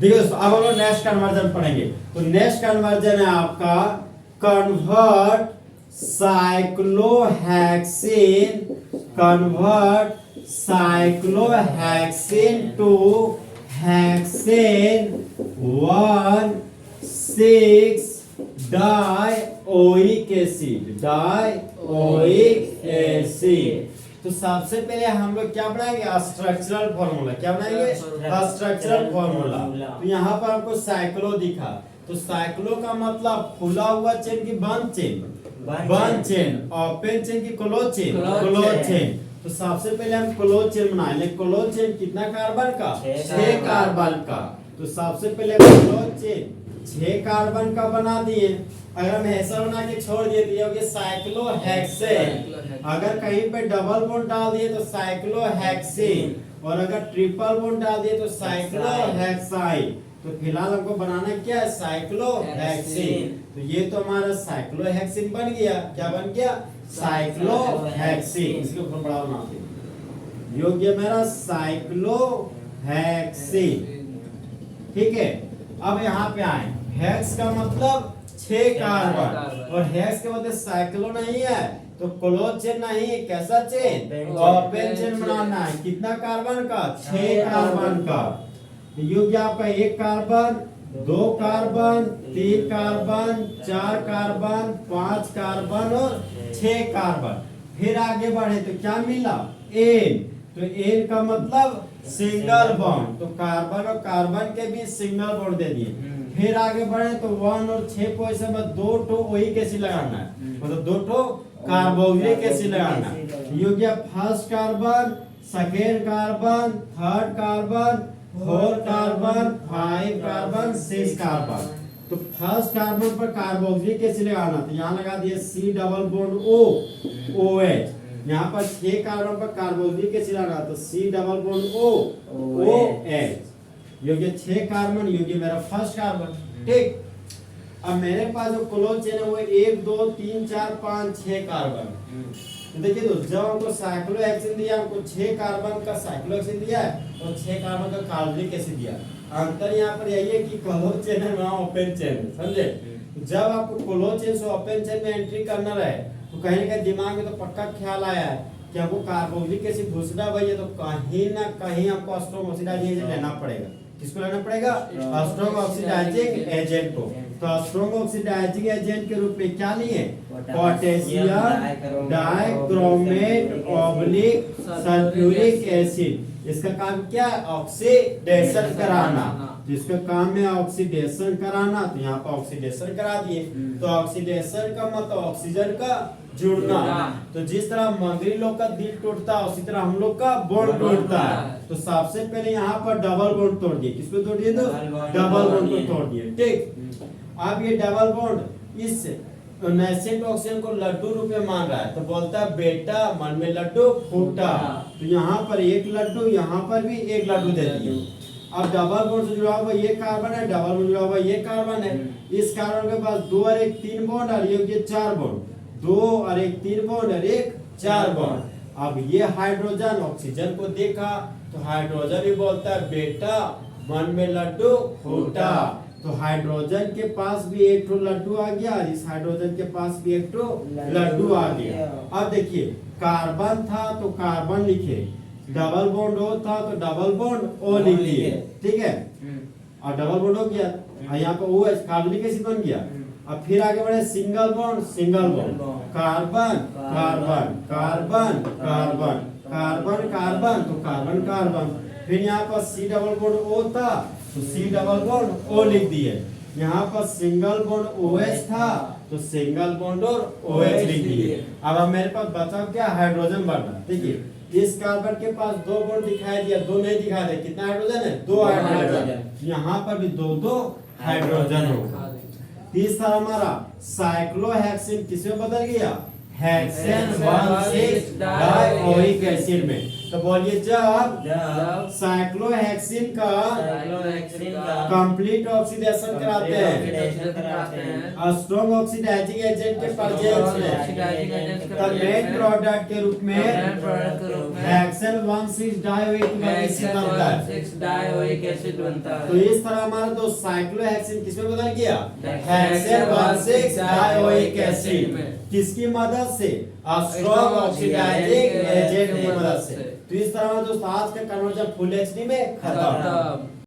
देखिए दोस्तों, अब हम लोग नेक्स्ट कन्वर्जन पढ़ेंगे। तो नेक्स्ट कन्वर्जन है आपका convert cyclohexene to hexane 1,6 dioic acid. तो सबसे पहले हम लोग क्या बनाएंगे, स्ट्रक्चरल फॉर्मूला। क्या बनाएंगे, स्ट्रक्चरल फॉर्मूला। तो यहाँ पर हमको साइक्लो दिखा, तो साइक्लो का मतलब खुला हुआ चेन की बंद चेन, ओपन चेन की क्लोज चेन। तो सबसे पहले हम क्लोज चेन बनाएंगे। क्लोज चेन कितना कार्बन का, 6 कार्बन का। तो सबसे पहले क्लोज चेन 6 कार्बन का बना दिए। अगर हम ऐसा बना के छोड़ दिए तो ये हो गया साइक्लोहेक्सेन। अगर कहीं पे डबल बॉन्ड डाल दिए तो साइक्लोहेक्सीन, और अगर ट्रिपल बॉन्ड डाल दिए तो साइक्लोहेक्साइन। तो फिलहाल हमको बनाना क्या है, साइक्लोहेक्सीन। तो ये तो हमारा साइक्लोहेक्सीन बन गया। क्या बन गया, साइक्लोहेक्सीन। इसके ऊपर बड़ा बना दे, ये हो गया मेरा साइक्लोहेक्सीन। ठीक है, अब यहाँ पे आए, हेक्स का मतलब 6 कार्बन, और हेक्स के मतलब साइक्लो नहीं है तो क्लोज चेन नहीं, कैसा चेन, ओपन चेन बनाना है। कितना कार्बन का, 6 कार्बन का। ये गया आपका 1 carbon, 2 carbon, 3 carbon, 4 carbon, 5 carbon और 6 कार्बन। फिर आगे बढ़े तो क्या मिला, एन। तो एन का मतलब सिंगल बॉन्ड, तो कार्बन और कार्बन के बीच सिंगल बॉन्ड दे दिए। फिर आगे बढ़े तो 1 और 6 पोजीशन में 2 ओइक एसिड लगाना है, मतलब 2 कार्बोक्सिलिक एसिड लगाना है। ये हो गया first carbon, second carbon, third carbon, 4 carbon, 5 carbon, 6 carbon. तो फर्स्ट कार्बन पर कार्बोक्सिलिक एसिड लगाना, तो यहाँ लगा दिए C double bond O OH। यहाँ पर 6 कार्बन पर कार्बोक्सिलिक एसिड लगा तो C double bond O OH। योग्य 6 कार्बन, योग्य मेरा फर्स्ट कार्बन। ठीक, अब मेरे पास जो क्लोज चेन है वो 1 2 3 4 5 6 कार्बन। तो देखिए दोस्तों, जब हमको साइक्लोहेक्सीन दिया, हमको 6 कार्बन का साइक्लोहेक्सीन दिया है और 6 कार्बन का कार्बोक्सिलिक एसिड दिया। अंतर यहाँ पर यही है कि क्लोज चेन है, वहाँ ओपन चेन है, समझे। जब आपको क्लोज चेन से ओपन चेन में एंट्री करना रहे तो कहीं ना कहीं दिमाग में तो पक्का ख्याल आया है कि हमको कार्बोक्सिलिक एसिड घुसना भैया, तो कहीं ना कहीं हमको स्ट्रॉन्ग ऑक्सीडाइजिंग एजेंट लेना पड़ेगा। किसको लेना पड़ेगा, स्ट्रॉन्ग ऑक्सीडाइजिंग एजेंट को। तो स्ट्रॉन्ग ऑक्सीडाइजिंग एजेंट के रूप में क्या लिए, potassium dichromate oblique sulphuric acid. इसका काम क्या है, ऑक्सीडेशन कराना। तो इसका काम है ऑक्सीडेशन कराना, तो यहाँ पर ऑक्सीडेशन करा दिए। तो ऑक्सीडेशन का मतलब ऑक्सीजन का जुड़ना। तो जिस तरह मंगरी लोग का दिल टूटता है उसी तरह हम लोग का बॉन्ड टूटता है। तो सबसे पहले यहाँ पर डबल बॉन्ड तोड़ दिए। किसको तोड़ दिए, तो डबल बॉन्ड को तोड़ दिए। ठीक, अब ये डबल बॉन्ड इस नेसेंट ऑक्सीजन को लड्डू रूप में मान रहा है, तो बोलता है बेटा मन में लड्डू फूटा। तो यहाँ पर 1 लड्डू, यहाँ पर भी 1 लड्डू दे दिए। अब डबल बॉन्ड से जुड़ा हुआ ये कार्बन है, डबल बॉन्ड जुड़ा हुआ ये कार्बन है। इस कार्बन के पास 2 और 1 3 बॉन्ड, और ये 4 बॉन्ड, 2 और 1 3 बॉन्ड और 1 4 बॉन्ड। अब ये हाइड्रोजन ऑक्सीजन को देखा तो हाइड्रोजन भी बोलता है बेटा मन में लड्डू फूटा। तो हाइड्रोजन के पास भी 1 ठो लड्डू आ गया, इस हाइड्रोजन के पास भी 1 ठो लड्डू आ गया। अब देखिए, कार्बन था तो कार्बन लिखे, डबल बॉन्ड O था तो डबल बॉन्ड O लिख दिए। ठीक है, और डबल बॉन्ड हो गया, और यहाँ पर OH कार्बोनिक एसिड बन गया। अब फिर आगे बढ़े, single bond carbon carbon carbon carbon carbon carbon, तो कार्बन कार्बन। फिर यहाँ पर C डबल बॉन्ड O था तो C डबल बॉन्ड O लिख दिए। यहाँ पर सिंगल बॉन्ड OH था तो सिंगल बॉन्ड और OH लिख दिए। अब मेरे पास बचा क्या, हाइड्रोजन बनना। देखिए, इस कार्बन के पास 2 बॉन्ड दिखाई दिया, 2 नहीं दिखाई दिया। कितना हाइड्रोजन है, 2 हाइड्रोजन। यहाँ पर भी 2 हाइड्रोजन होगा। तीसरा हमारा साइक्लोहेक्सीन किसमें बदल गया, हेक्सेन 1,6 डाइओइक एसिड में। तो बोलिए जब जब साइक्लोहेक्सिन का साइक्लोहेक्सिन का कंप्लीट ऑक्सीडेशन कराते हैं ऑक्सीडेशन कराते हैं स्ट्रॉन्ग ऑक्सीडाइजिंग एजेंट के प्रेजेंस में ऑक्सीडाइजिंग एजेंट्स के तब मेन प्रोडक्ट के रूप में मेन प्रोडक्ट के रूप में हेक्सेन 1,6 डायोइक एसिड बनता है। 6 डायोइक एसिड बनता तो है। इस तरह हमारा जो साइक्लोहेक्सिन किसमें बदल गया हेक्सेन हेक्सेन 1,6 डायोइक एसिड में। किसकी मदद से स्ट्रॉन्ग ऑक्सीडाइजिंग एजेंट की मदद से। तो इस तरह दोस्तों आज का कन्वर्जन फुल एचडी में खत्म।